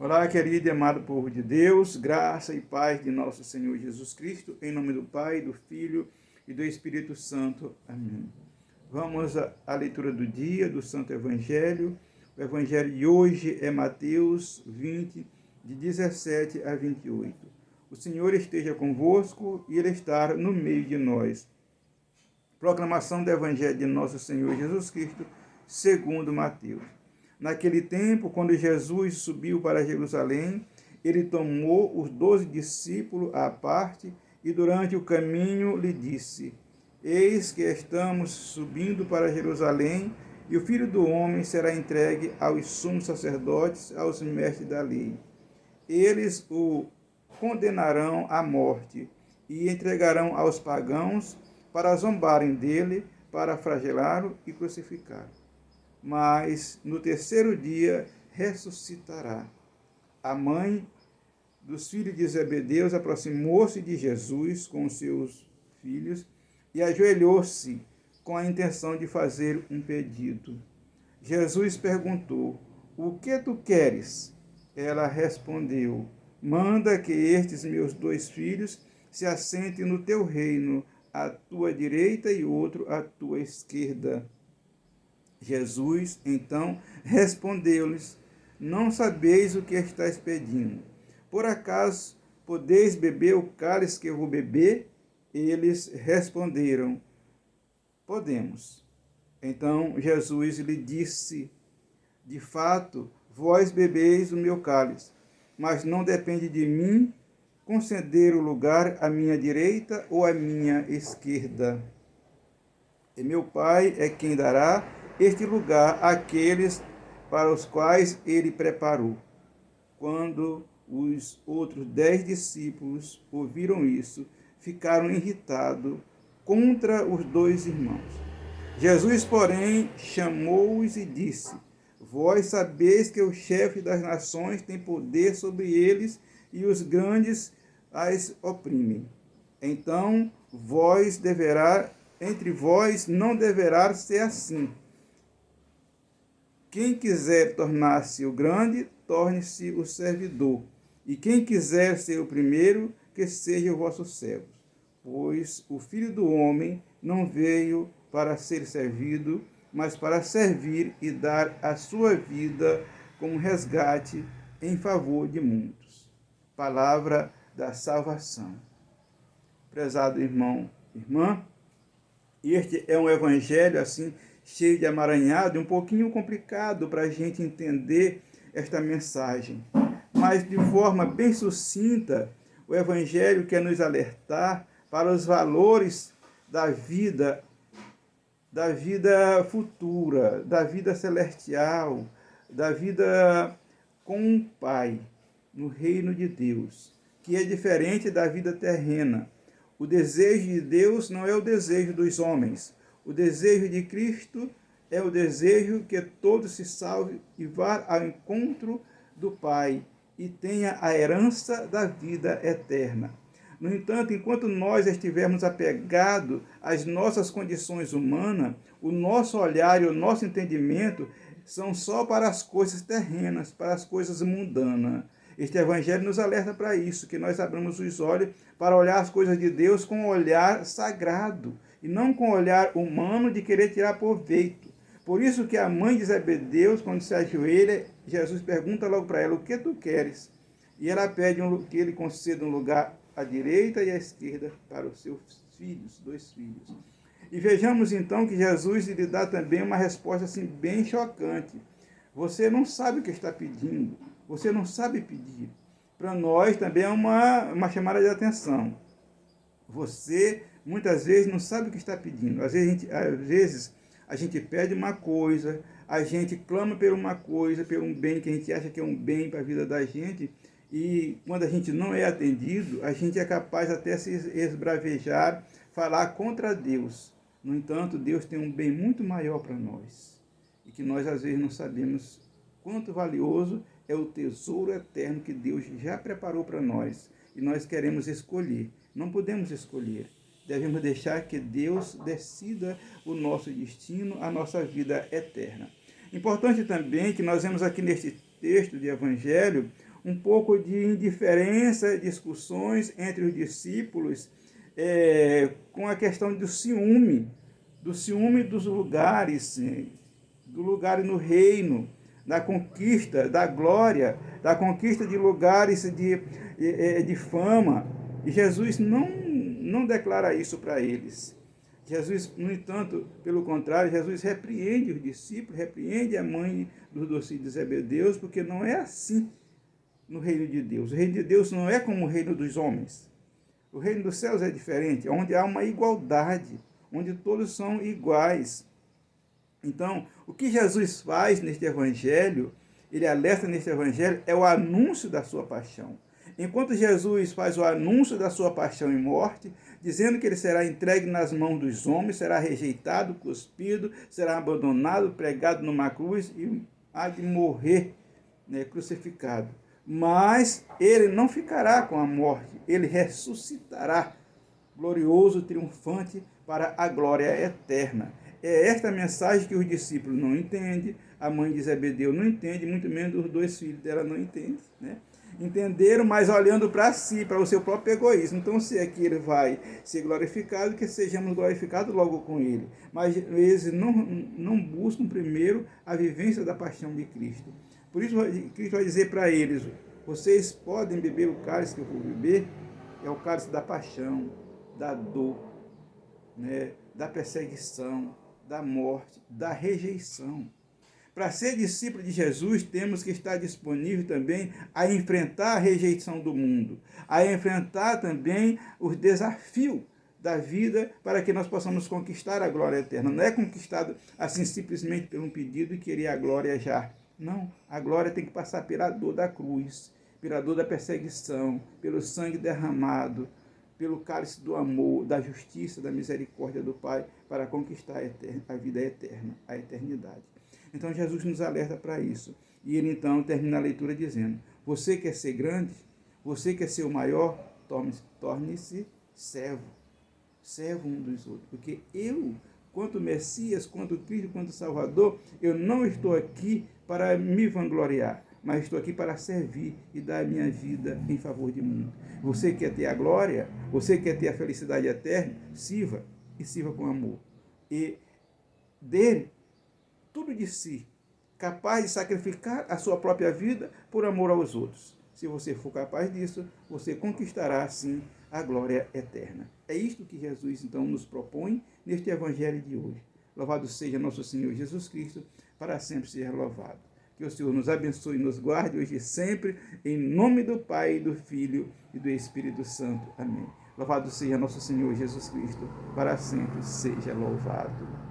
Olá, querido e amado povo de Deus, graça e paz de nosso Senhor Jesus Cristo, em nome do Pai, do Filho e do Espírito Santo. Amém. Vamos à leitura do dia do Santo Evangelho. O Evangelho de hoje é Mateus 20, de 17 a 28. O Senhor esteja convosco e Ele está no meio de nós. Proclamação do Evangelho de nosso Senhor Jesus Cristo, segundo Mateus. Naquele tempo, quando Jesus subiu para Jerusalém, ele tomou os 12 discípulos à parte e durante o caminho lhe disse: Eis que estamos subindo para Jerusalém, e o Filho do Homem será entregue aos sumos sacerdotes, aos mestres da lei. Eles o condenarão à morte e entregarão aos pagãos para zombarem dele, para flagelá-lo e crucificá-lo. Mas no terceiro dia ressuscitará. A mãe dos filhos de Zebedeu aproximou-se de Jesus com seus filhos e ajoelhou-se com a intenção de fazer um pedido. Jesus perguntou: O que tu queres? Ela respondeu: Manda que estes meus 2 filhos se assentem no teu reino, à tua direita e outro à tua esquerda. Jesus, então, respondeu-lhes: Não sabeis o que estáis pedindo. Por acaso podeis beber o cálice que eu vou beber? Eles responderam: Podemos. Então Jesus lhe disse: De fato, vós bebeis o meu cálice, mas não depende de mim conceder o lugar à minha direita ou à minha esquerda. E meu Pai é quem dará este lugar àqueles para os quais ele preparou. Quando os outros 10 discípulos ouviram isso, ficaram irritados contra os 2 irmãos. Jesus, porém, chamou-os e disse: Vós sabeis que o chefe das nações tem poder sobre eles e os grandes as oprimem. Então, entre vós não deverá ser assim. Quem quiser tornar-se o grande, torne-se o servidor. E quem quiser ser o primeiro, que seja o vosso servo. Pois o Filho do Homem não veio para ser servido, mas para servir e dar a sua vida como resgate em favor de muitos. Palavra da salvação. Prezado irmão, irmã, este é um evangelho assim cheio de amaranhado, um pouquinho complicado para a gente entender esta mensagem. Mas de forma bem sucinta, o evangelho quer nos alertar para os valores da vida futura, da vida celestial, da vida com o Pai, no reino de Deus, que é diferente da vida terrena. O desejo de Deus não é o desejo dos homens. O desejo de Cristo é o desejo que todos se salvem e vá ao encontro do Pai e tenha a herança da vida eterna. No entanto, enquanto nós estivermos apegados às nossas condições humanas, o nosso olhar e o nosso entendimento são só para as coisas terrenas, para as coisas mundanas. Este evangelho nos alerta para isso, que nós abramos os olhos para olhar as coisas de Deus com um olhar sagrado e não com um olhar humano de querer tirar proveito. Por isso que a mãe de Zebedeu, quando se ajoelha, Jesus pergunta logo para ela: O que tu queres? E ela pede que ele conceda um lugar à direita e à esquerda para os seus filhos, 2 filhos. E vejamos então que Jesus lhe dá também uma resposta assim bem chocante. Você não sabe o que está pedindo. Você não sabe pedir. Para nós também é uma chamada de atenção. Você muitas vezes não sabe o que está pedindo. Às vezes a gente pede uma coisa, a gente clama por uma coisa, por um bem que a gente acha que é um bem para a vida da gente, e quando a gente não é atendido, a gente é capaz até se esbravejar, falar contra Deus. No entanto, Deus tem um bem muito maior para nós, e que nós às vezes não sabemos quanto valioso é o tesouro eterno que Deus já preparou para nós, e nós queremos escolher. Não podemos escolher. Devemos deixar que Deus decida o nosso destino, a nossa vida eterna. Importante também que nós vemos aqui neste texto de Evangelho um pouco de indiferença, discussões entre os discípulos, com a questão do ciúme dos lugares, do lugar no reino, da conquista, da glória, da conquista de lugares de fama. E Jesus não declara isso para eles. Jesus, no entanto, pelo contrário, Jesus repreende os discípulos, repreende a mãe dos dois filhos de Zebedeu, porque não é assim no reino de Deus. O reino de Deus não é como o reino dos homens. O reino dos céus é diferente, onde há uma igualdade, onde todos são iguais. Então, o que Jesus faz neste evangelho, ele alerta neste evangelho, é o anúncio da sua paixão. Enquanto Jesus faz o anúncio da sua paixão e morte, dizendo que ele será entregue nas mãos dos homens, será rejeitado, cuspido, será abandonado, pregado numa cruz e há de morrer, crucificado. Mas ele não ficará com a morte, ele ressuscitará, glorioso, triunfante, para a glória eterna. É esta mensagem que os discípulos não entendem, a mãe de Zebedeu não entende, muito menos os dois filhos dela não entendem, Entenderam, mas olhando para si, para o seu próprio egoísmo. Então, se aqui ele vai ser glorificado, que sejamos glorificados logo com ele. Mas eles não buscam primeiro a vivência da paixão de Cristo. Por isso, Cristo vai dizer para eles, vocês podem beber o cálice que eu vou beber, é o cálice da paixão, da dor, da perseguição, da morte, da rejeição. Para ser discípulo de Jesus, temos que estar disponível também a enfrentar a rejeição do mundo, a enfrentar também os desafios da vida para que nós possamos conquistar a glória eterna. Não é conquistado assim simplesmente por um pedido e querer a glória já. Não, a glória tem que passar pela dor da cruz, pela dor da perseguição, pelo sangue derramado, pelo cálice do amor, da justiça, da misericórdia do Pai, para conquistar a vida eterna, a eternidade. Então Jesus nos alerta para isso. E ele então termina a leitura dizendo, você quer ser grande? Você quer ser o maior? Torne-se servo. Servo um dos outros. Porque eu, quanto Messias, quanto Cristo, quanto Salvador, eu não estou aqui para me vangloriar, mas estou aqui para servir e dar a minha vida em favor de mim. Você quer ter a glória? Você quer ter a felicidade eterna? Sirva, e sirva com amor. E dele tudo de si, capaz de sacrificar a sua própria vida por amor aos outros. Se você for capaz disso, você conquistará, assim, a glória eterna. É isto que Jesus, então, nos propõe neste evangelho de hoje. Louvado seja nosso Senhor Jesus Cristo, para sempre seja louvado. Que o Senhor nos abençoe e nos guarde hoje e sempre, em nome do Pai, do Filho e do Espírito Santo. Amém. Louvado seja nosso Senhor Jesus Cristo, para sempre seja louvado.